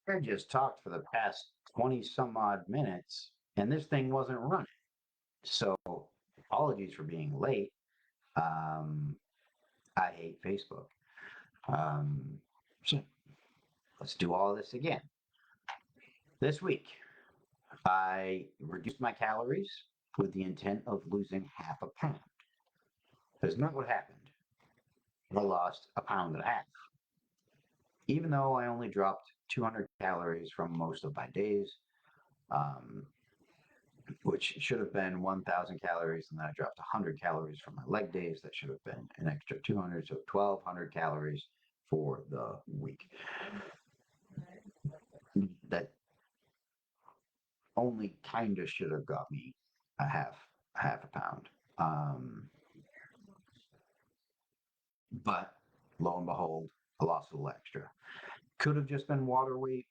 I just talked for the past 20 some odd minutes and this thing wasn't running. So apologies for being late. Um, I hate Facebook. Um, so let's do all this again. This week, I reduced my calories with the intent of losing half a pound. That's not what happened. I lost a pound and a half, even though I only dropped 200 calories from most of my days, um, which should have been 1,000 calories. And then I dropped 100 calories from my leg days. That should have been an extra 200, so 1,200 calories for the week. That only kind of should have got me a half a pound. Um, but lo and behold, I lost a little extra. Could have just been water weight.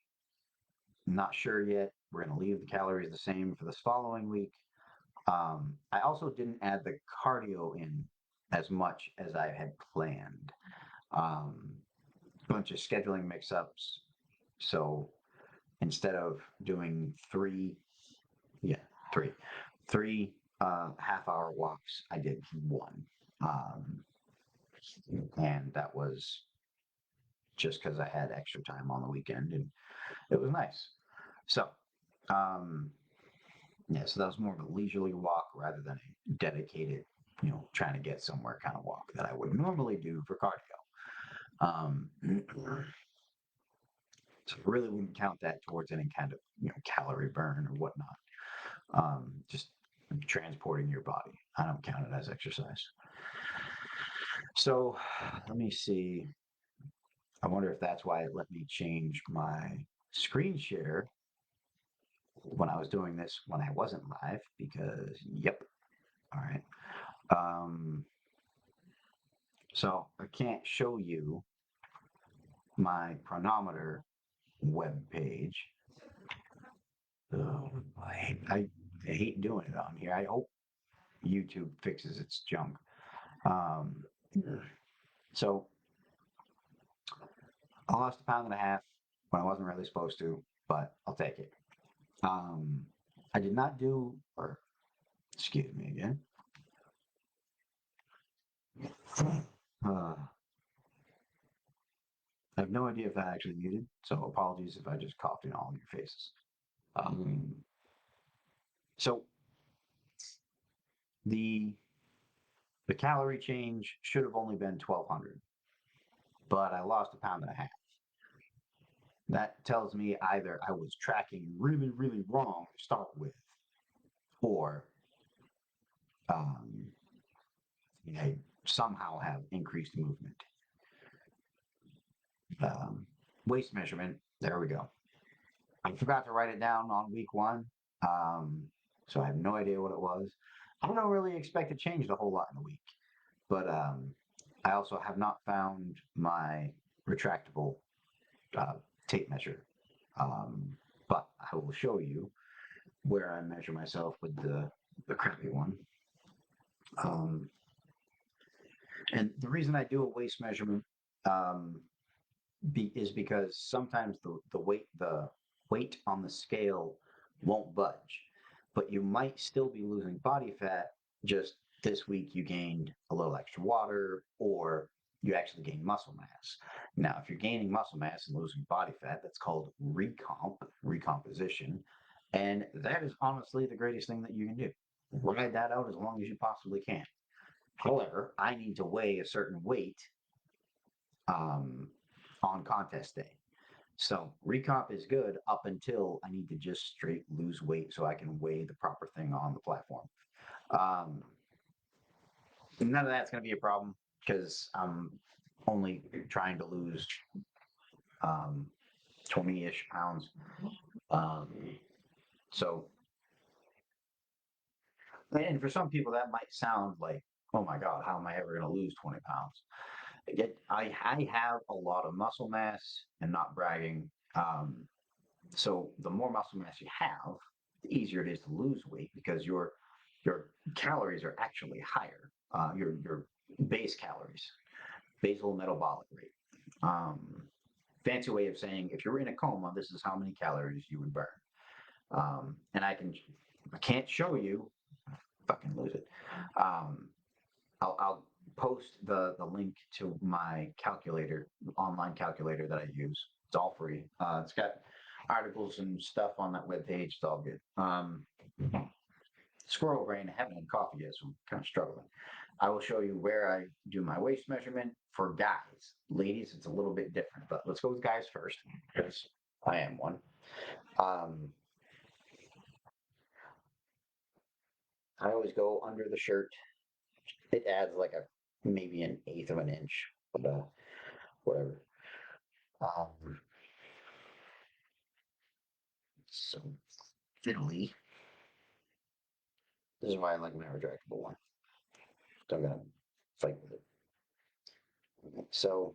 Not sure yet. We're going to leave the calories the same for this following week. I also didn't add the cardio in as much as I had planned. Um, Bunch of scheduling mix-ups. So instead of doing yeah, three, three half-hour walks, I did one, um, and that was just because I had extra time on the weekend, and it was nice. So, um, yeah, so that was more of a leisurely walk rather than a dedicated, trying to get somewhere kind of walk that I would normally do for cardio. Um, so I really wouldn't count that towards any kind of calorie burn or whatnot. Just transporting your body. I don't count it as exercise. So let me see. I wonder if that's why it let me change my screen share when I was doing this when I wasn't live, because yep. All right. Um, so I can't show you my chronometer web page. Oh, I hate doing it on here. I hope YouTube fixes its junk. Um, so I lost a pound and a half when I wasn't really supposed to, but I'll take it. Um, I did not do, or excuse me again. I have no idea if that actually muted, so apologies if I just coughed in all of your faces. Um, so the the calorie change should have only been 1,200, but I lost a pound and a half. That tells me either I was tracking really, really wrong to start with, or um, I somehow have increased movement. Um, Waist measurement. There we go. I forgot to write it down on week one, um, so I have no idea what it was. I don't really expect to change a whole lot in a week, but I also have not found my retractable uh, tape measure. Um, but I will show you where I measure myself with the crappy one. Um, and the reason I do a waist measurement um, is because sometimes the weight on the scale won't budge, but you might still be losing body fat. Just this week you gained a little extra water, or you actually gained muscle mass. Now, if you're gaining muscle mass and losing body fat, that's called recomposition, and that is honestly the greatest thing that you can do. Ride that out as long as you possibly can. However, I need to weigh a certain weight um, on contest day. So recomp is good up until I need to just straight lose weight so I can weigh the proper thing on the platform. Um, None of that's going to be a problem because I'm only trying to lose 20-ish pounds. Um, so, and for some people that might sound like, oh my God, how am I ever going to lose 20 pounds? Yet I have a lot of muscle mass and not bragging. Um, So the more muscle mass you have, the easier it is to lose weight because your calories are actually higher. Your base calories, basal metabolic rate. Um, fancy way of saying if you're in a coma, this is how many calories you would burn. And I can't show you, fucking lose it. Um, I'll post the link to my calculator, online calculator that I use. It's all free. It's got articles and stuff on that webpage. It's all good. Squirrel brain. I haven't had coffee yet, so I'm kind of struggling. I will show you where I do my waist measurement for guys. Ladies, it's a little bit different, but let's go with guys first because I am one. Um, I always go under the shirt. It adds like a maybe an eighth of an inch, but whatever. Um, so fiddly. This is why I like my retractable one. Don't gotta fight with it. So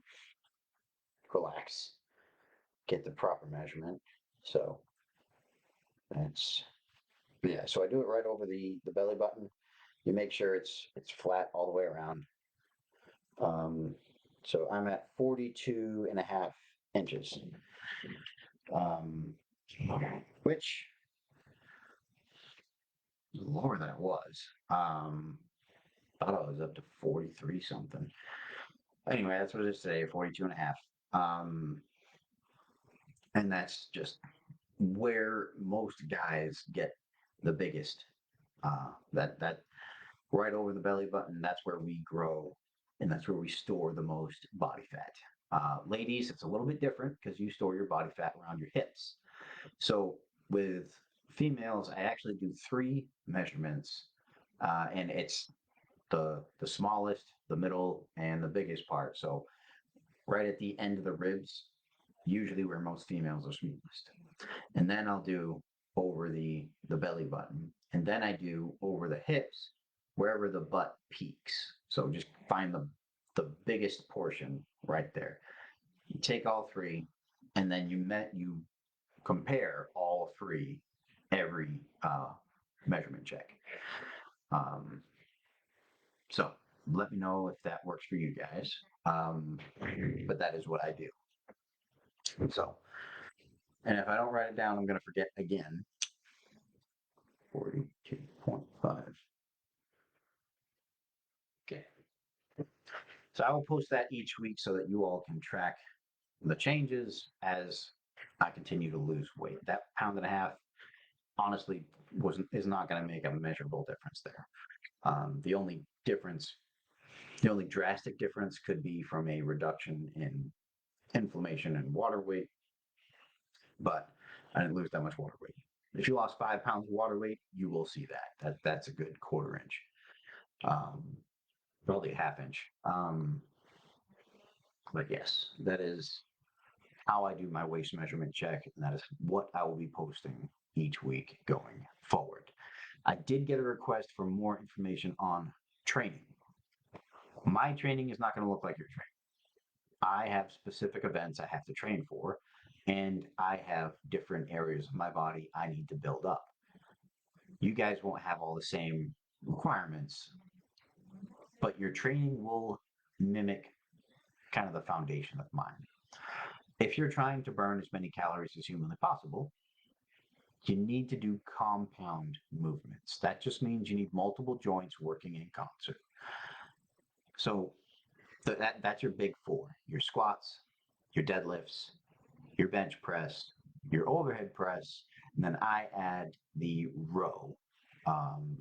relax, get the proper measurement. So that's yeah. So I do it right over the belly button. You make sure it's flat all the way around. Um, so I'm at 42 and a half inches, um, which is lower than it was. Thought I was up to 43 something. Anyway, that's what it is today, 42 and a half. And that's just where most guys get the biggest. That right over the belly button, that's where we grow, and that's where we store the most body fat. Ladies, it's a little bit different because you store your body fat around your hips. So with females, I actually do three measurements, and it's the smallest, the middle, and the biggest part. So right at the end of the ribs, usually where most females are smallest. And then I'll do over the belly button, and then I do over the hips, wherever the butt peaks. So just find the biggest portion right there. You take all three, and then you compare all three every measurement check. Um, so let me know if that works for you guys. But that is what I do. So, and if I don't write it down, I'm going to forget again. 42.5. Okay. So I will post that each week so that you all can track the changes as I continue to lose weight. That pound and a half, honestly, wasn't is not going to make a measurable difference there. The only difference, the only drastic difference, could be from a reduction in inflammation and water weight, but I didn't lose that much water weight. If you lost 5 pounds of water weight, you will see that's a good quarter inch, um, probably a half inch. But yes, that is how I do my waist measurement check, and that is what I will be posting each week going forward. I did get a request for more information on training. My training is not going to look like your training. I have specific events I have to train for, and I have different areas of my body I need to build up. You guys won't have all the same requirements, but your training will mimic kind of the foundation of mine. If you're trying to burn as many calories as humanly possible, you need to do compound movements. That just means you need multiple joints working in concert. So that's your big four: your squats, your deadlifts, your bench press, your overhead press, and then I add the row, um,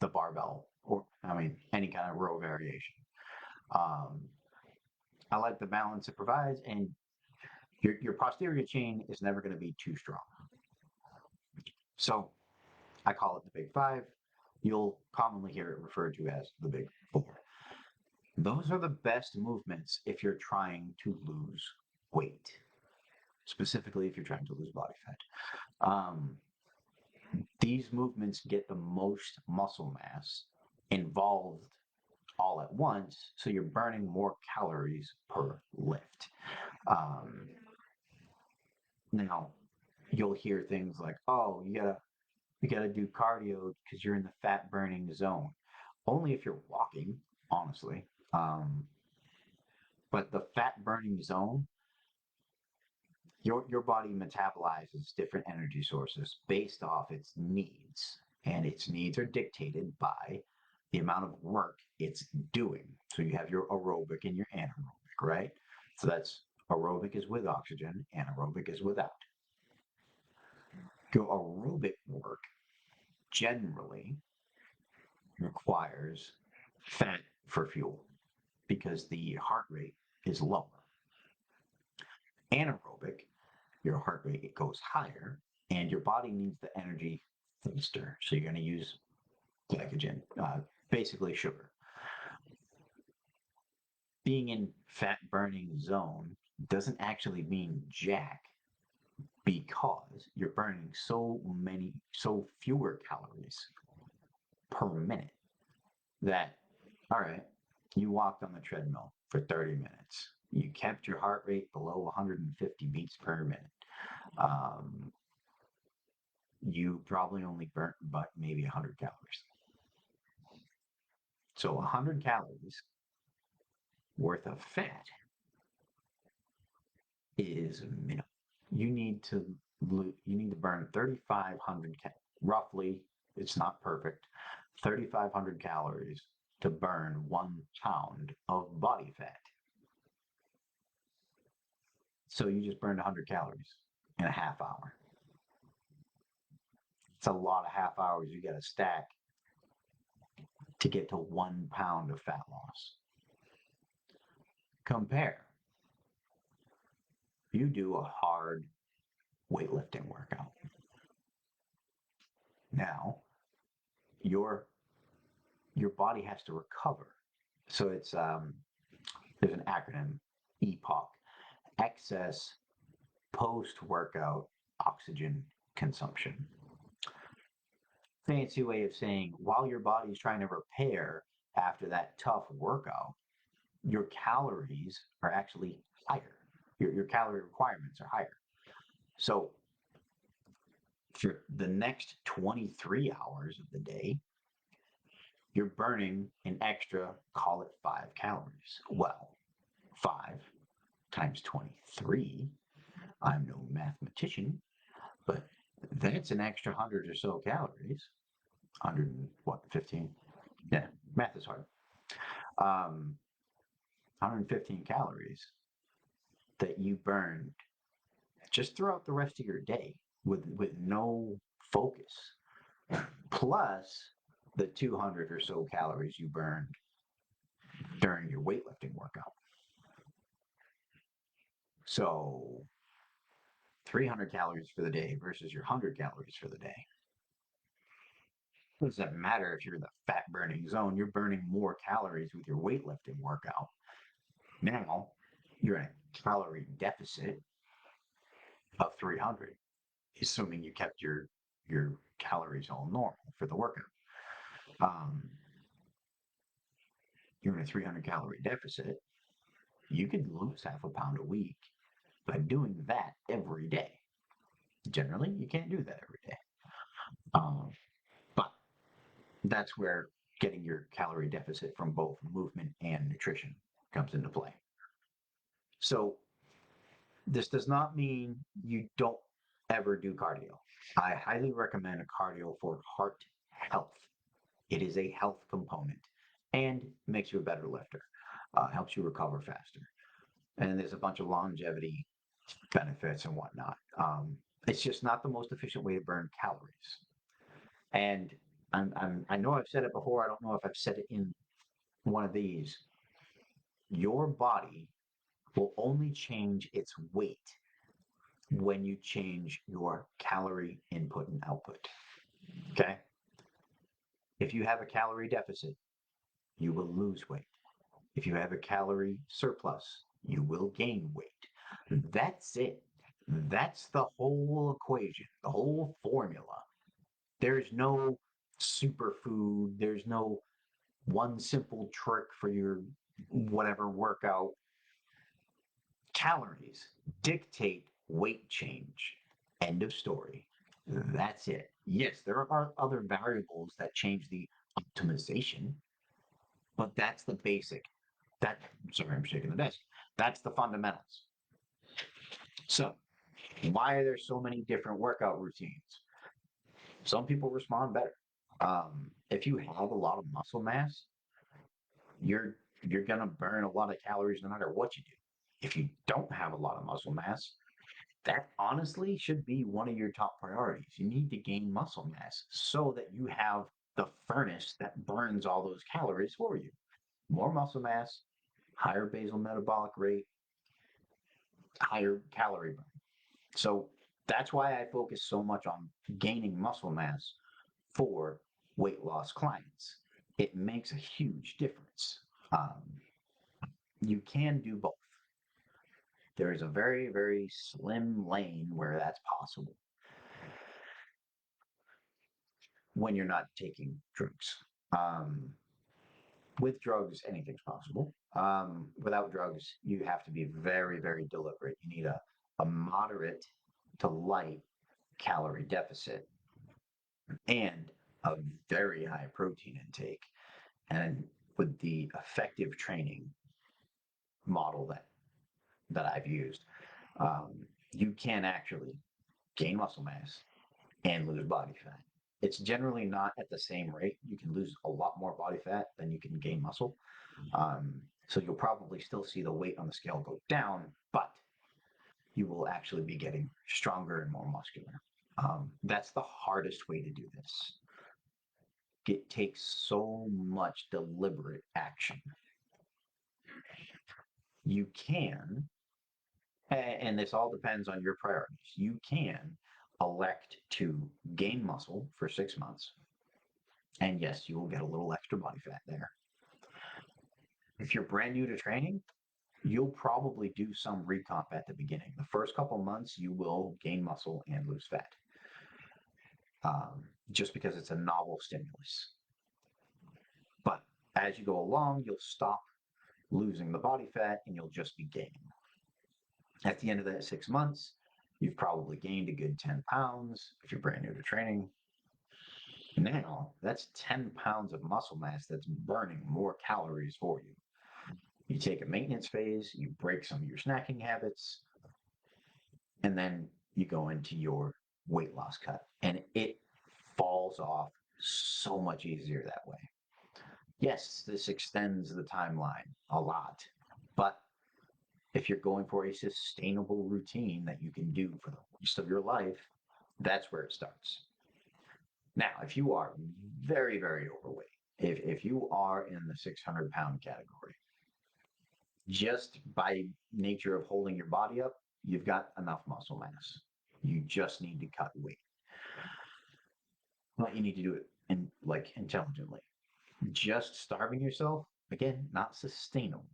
the barbell, or I mean, any kind of row variation. Um, I like the balance it provides, and your posterior chain is never going to be too strong. So I call it the big five. You'll commonly hear it referred to as the big four. Those are the best movements if you're trying to lose weight, specifically if you're trying to lose body fat. These movements get the most muscle mass involved all at once, so you're burning more calories per lift. Um, Now, you'll hear things like, "Oh, you gotta do cardio because you're in the fat burning zone." Only if you're walking, honestly. But the fat burning zone Your body metabolizes different energy sources based off its needs, and its needs are dictated by the amount of work it's doing. So you have your aerobic and your anaerobic, right? So that's aerobic is with oxygen, anaerobic is without. Your aerobic work generally requires fat for fuel because the heart rate is lower. Anaerobic, your heart rate goes higher and your body needs the energy faster. So you're going to use glycogen, basically sugar. Being in fat burning zone doesn't actually mean jack because you're burning so fewer calories per minute that, all right, you walked on the treadmill for 30 minutes. You kept your heart rate below 150 beats per minute. Um, you probably only burnt but maybe 100 calories. So 100 calories worth of fat is minimal. You need to burn 3,500 roughly. It's not perfect. 3,500 calories to burn 1 pound of body fat. So you just burned 100 calories in a half hour. It's a lot of half hours you got to stack to get to 1 pound of fat loss. Compare. You do a hard weightlifting workout. Now, your your body has to recover. So it's there's an acronym, EPOC, excess post-workout oxygen consumption. Fancy way of saying while your body's trying to repair after that tough workout, your calories are actually higher. Your calorie requirements are higher. So for the next 23 hours of the day, you're burning an extra, call it 5 calories. Well, 5 times 23, I'm no mathematician, but that's an extra 100 or so calories. 100 and what, 15? Yeah, math is hard. 115 calories that you burned just throughout the rest of your day with no focus, plus the 200 or so calories you burned during your weightlifting workout. So 300 calories for the day versus your 100 calories for the day. It doesn't matter if you're in the fat burning zone, you're burning more calories with your weightlifting workout. Now you're in a calorie deficit of 300, assuming you kept your calories all normal for the workout. Um, you're in a 300 calorie deficit. You could lose half a pound a week by doing that every day. Generally, you can't do that every day. Um, but that's where getting your calorie deficit from both movement and nutrition comes into play. So this does not mean you don't ever do cardio. I highly recommend a cardio for heart health. It is a health component and makes you a better lifter, helps you recover faster. And there's a bunch of longevity benefits and whatnot. It's just not the most efficient way to burn calories. And I know I've said it before. I don't know if I've said it in one of these. Your body will only change its weight when you change your calorie input and output. Okay. If you have a calorie deficit, you will lose weight. If you have a calorie surplus, you will gain weight. That's it. That's the whole equation, the whole formula. There's no superfood. There's no one simple trick for your whatever workout. Calories dictate weight change. End of story. That's it. Yes, there are other variables that change the optimization, but that's the basic. That sorry, I'm shaking the desk. That's the fundamentals. So Why are there so many different workout routines? Some people respond better. If you have a lot of muscle mass, you're you're gonna burn a lot of calories no matter what you do. If you don't have a lot of muscle mass, that honestly should be one of your top priorities. You need to gain muscle mass so that you have the furnace that burns all those calories for you. More muscle mass, higher basal metabolic rate, higher calorie burn. So that's why I focus so much on gaining muscle mass for weight loss clients. It makes a huge difference. Um, you can do both. There is a very, very slim lane where that's possible when you're not taking drugs. Um, with drugs, anything's possible. Without drugs, you have to be very, very deliberate. You need a moderate to light calorie deficit and a very high protein intake. And with the effective training model that I've used, you can actually gain muscle mass and lose body fat. It's generally not at the same rate. You can lose a lot more body fat than you can gain muscle. So you'll probably still see the weight on the scale go down, but you will actually be getting stronger and more muscular. That's the hardest way to do this. It takes so much deliberate action. You can, and this all depends on your priorities, you can elect to gain muscle for 6 months. And yes, you will get a little extra body fat there. If you're brand new to training, you'll probably do some recomp at the beginning. The first couple months, you will gain muscle and lose fat, just because it's a novel stimulus. But as you go along, you'll stop losing the body fat and you'll just be gaining. At the end of that 6 months, you've probably gained a good 10 pounds if you're brand new to training. Now, that's 10 pounds of muscle mass that's burning more calories for you. You take a maintenance phase, you break some of your snacking habits, and then you go into your weight loss cut. And it falls off so much easier that way. Yes, this extends the timeline a lot, but if you're going for a sustainable routine that you can do for the rest of your life, that's where it starts. Now, if you are very, very overweight, if you are in the 600-pound category, just by nature of holding your body up, you've got enough muscle mass. You just need to cut weight. But you need to do it intelligently. Just starving yourself, again, not sustainable.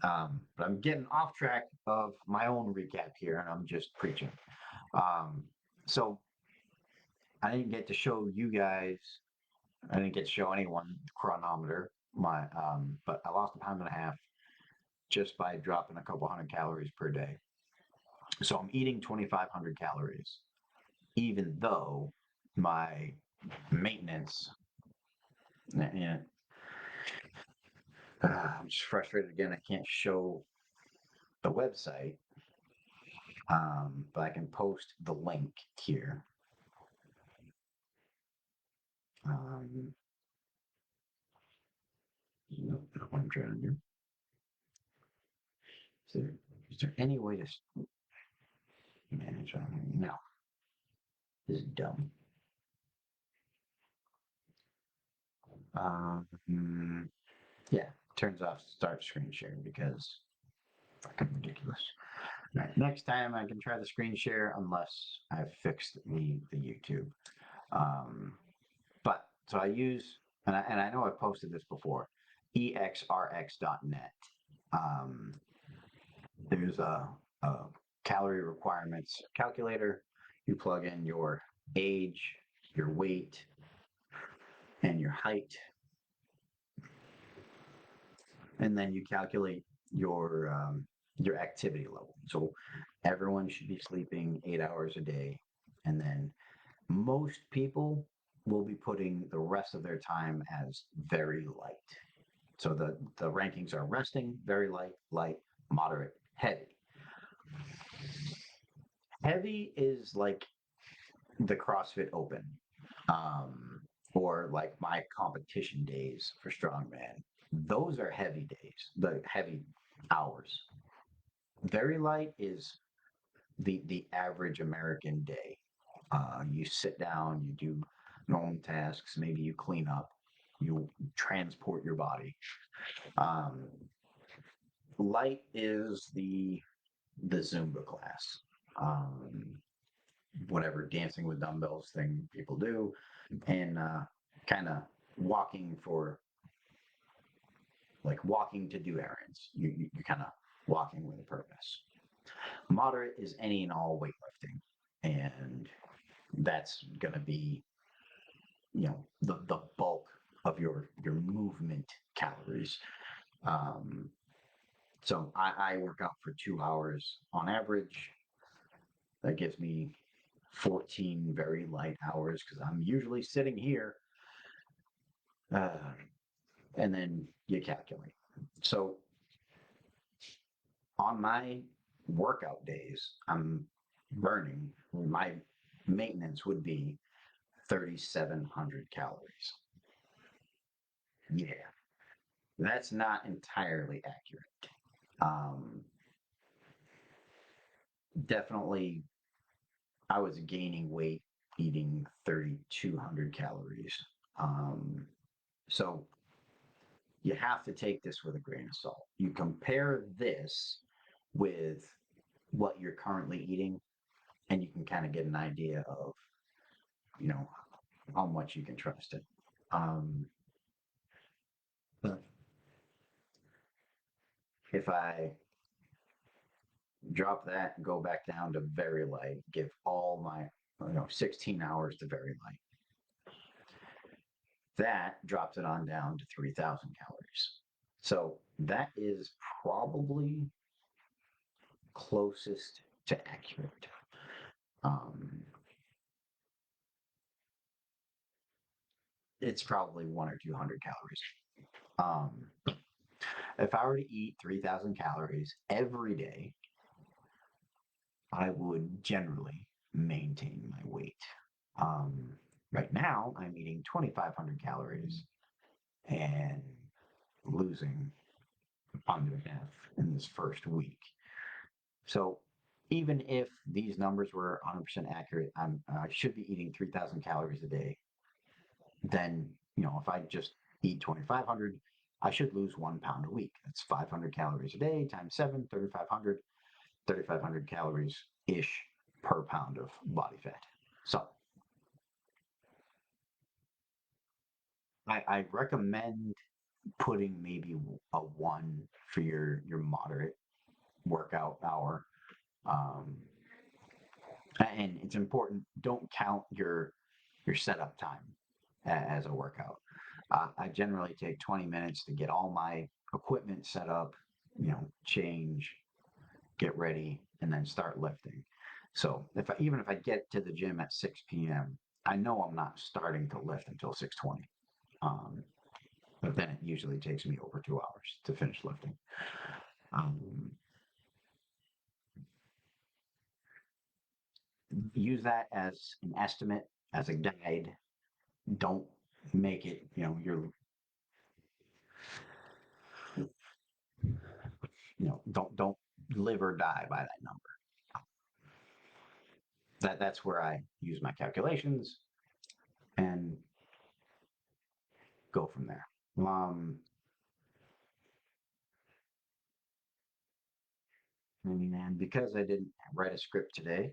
But I'm getting off track of my own recap here, and I'm just preaching. Um, so I didn't get to show you guys. I didn't get to show anyone the chronometer. But I lost 1.5 pounds just by dropping a couple hundred calories per day. So I'm eating 2,500 calories, even though my maintenance. Yeah, I'm just frustrated again. I can't show the website, but I can post the link here. Um, nope, not what I'm trying to do. Is there any way to manage on here? No, this is dumb. Yeah, turns off start screen sharing because fucking ridiculous. All right, next time I can try the screen share unless I've fixed the YouTube. Um, but so I use, and I know I've posted this before, exrx.net. Um, there's a calorie requirements calculator. You plug in your age, your weight, and your height, and then you calculate your activity level. So everyone should be sleeping 8 hours a day, and then most people will be putting the rest of their time as very light. So the rankings are resting, very light, light, moderate, heavy. Heavy is like the CrossFit Open, um, or like my competition days for strongman. Those are heavy days, the heavy hours. Very light is the average American day. You sit down, you do normal tasks, maybe you clean up, you transport your body. Um, Light is the Zumba class, um, whatever dancing with dumbbells thing people do, and kind of walking for like walking to do errands. You're kind of walking with a purpose. Moderate is any and all weightlifting, and that's going to be the bulk of your movement calories. Um, so I work out for 2 hours on average. That gives me 14 very light hours because I'm usually sitting here, uh, and then you calculate. So on my workout days, I'm burning, my maintenance would be 3,700 calories. Yeah, that's not entirely accurate. Um, Definitely, I was gaining weight eating 3,200 calories. Um, so you have to take this with a grain of salt. You compare this with what you're currently eating, and you can kind of get an idea of, you know, how much you can trust it. Um, but if I drop that and go back down to very light, give all my 16 hours to very light, that drops it on down to 3,000 calories. So that is probably closest to accurate. Um, it's probably 1 or 200 calories. Um, if I were to eat 3,000 calories every day, I would generally maintain my weight. Um, right now, I'm eating 2,500 calories and losing a pound and a half in this first week. So even if these numbers were 100% accurate, I should be eating 3,000 calories a day. Then, if I just eat 2,500, I should lose 1 pound a week. That's 500 calories a day times seven, 3,500 calories ish per pound of body fat. So I recommend putting maybe a one for your moderate workout hour. Um, and it's important, don't count your setup time as a workout. I generally take 20 minutes to get all my equipment set up, change, get ready, and then start lifting. So even if I get to the gym at 6 p.m., I know I'm not starting to lift until 6:20. Um, but then it usually takes me over 2 hours to finish lifting. Um, Use that as an estimate, as a guide. Don't make it, don't live or die by that number. That's where I use my calculations and go from there. And because I didn't write a script today,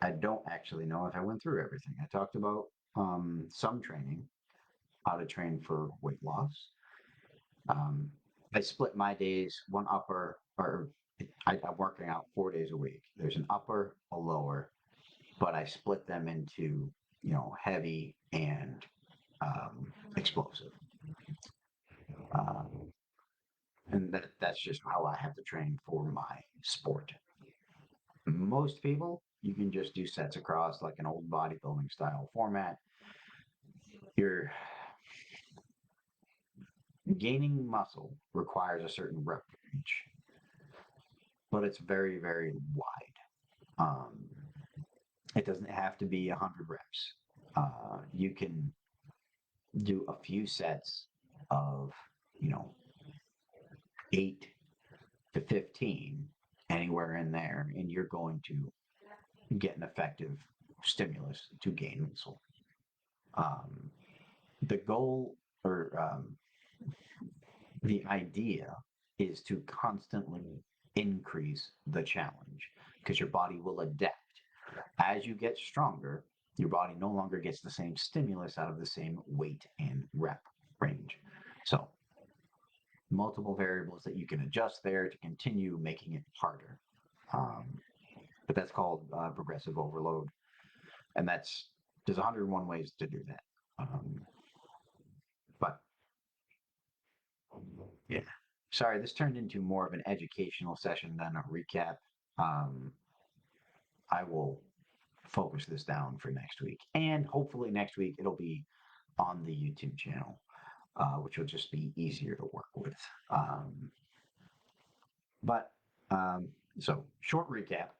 I don't actually know if I went through everything. I talked about some training, how to train for weight loss. Um, I split my days, one upper, or I'm working out 4 days a week. There's an upper, a lower, but I split them into, heavy and explosive. Um, and that's just how I have to train for my sport. Most people, you can just do sets across like an old bodybuilding style format. You're gaining muscle requires a certain rep range, but it's very, very wide. It doesn't have to be 100 reps. You can do a few sets of, you know, 8 to 15, anywhere in there, and you're going to get an effective stimulus to gain muscle. Um, the goal or the idea is to constantly increase the challenge because your body will adapt. As you get stronger, your body no longer gets the same stimulus out of the same weight and rep range. So, multiple variables that you can adjust there to continue making it harder. Um, but that's called progressive overload, and there's 101 ways to do that. But yeah, sorry, this turned into more of an educational session than a recap. Um, I will focus this down for next week, and hopefully next week it'll be on the YouTube channel, which will just be easier to work with. Um, but so short recap: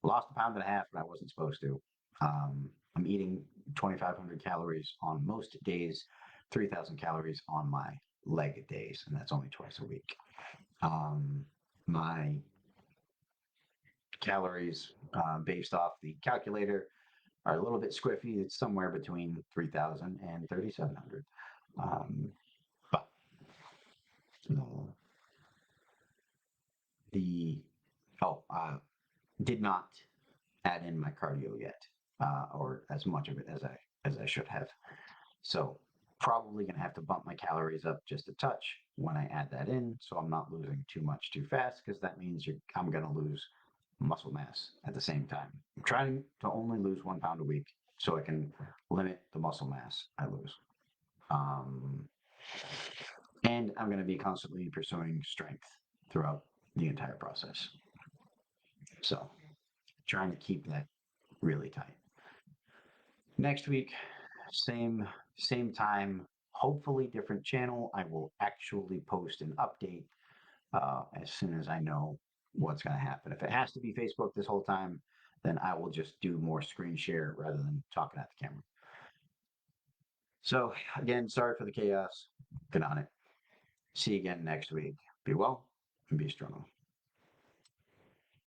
lost a pound and a half, but I wasn't supposed to. I'm eating 2,500 calories on most days, 3,000 calories on my leg days, and that's only twice a week. My calories based off the calculator are a little bit squiffy. It's somewhere between 3,000 and 3,700. But uh, the oh, did not add in my cardio yet, or as much of it as I should have. So probably gonna have to bump my calories up just a touch when I add that in, so I'm not losing too much too fast, because that means I'm gonna lose muscle mass at the same time. I'm trying to only lose 1 pound a week so I can limit the muscle mass I lose. Um, and I'm going to be constantly pursuing strength throughout the entire process. So, trying to keep that really tight. Next week, same time, hopefully different channel. I will actually post an update as soon as I know what's going to happen. If it has to be Facebook this whole time, then I will just do more screen share rather than talking at the camera. So again, sorry for the chaos. Good on it. See you again next week. Be well and be strong.